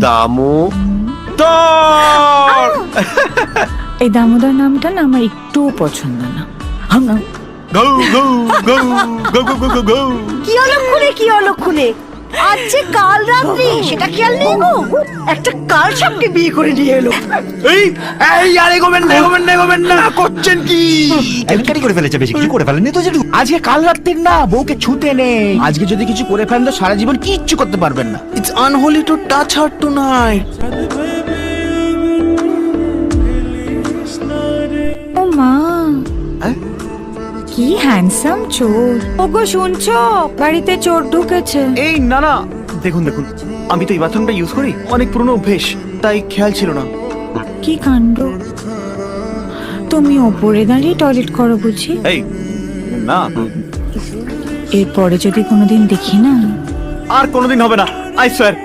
দামোদর। এই দামোদর নামটা না আমার একটুও পছন্দ না। গৌ গৌ গৌ গৌ গৌ গৌ গৌ। কি অলক্ষণে কি অলক্ষণে, আজ যে কাল রাত্রি সেটা খেয়াল নেই গো, একটা কাল সাপকে বিয়ে করে নিয়ে এলো। এই এই আরে এগোবেন না এগোবেন না এগোবেন না, করছেন কি? কেলেঙ্কারি করে ফেলেছে, বেশি কিছু করে ফেলেনি তো যেটুকু। আজকে কাল রাত্রির না, বউকে ছুতে নেই। আজকে যদি কিছু করে ফেলেন তো সারা জীবন কিচ্ছু করতে পারবেন না। It's unholy to touch her tonight. ও মা, কি হ্যান্ডসাম চোর। ওগো শুনছো, বাড়িতে চোর ঢুকেছে। এই না না, দেখুন দেখুন, আমি তো এই বাথরুমটা ইউজ করি, অনেক পুরনো অভ্যেস, তাই খেয়াল ছিল না। কি কাণ্ড, তুমি ওপরে দাঁড়িয়ে টয়লেট করো বুঝি? এই না, এরপরে যদি কোনোদিন দেখি না। আর কোনোদিন হবে না, আই সোয়ার।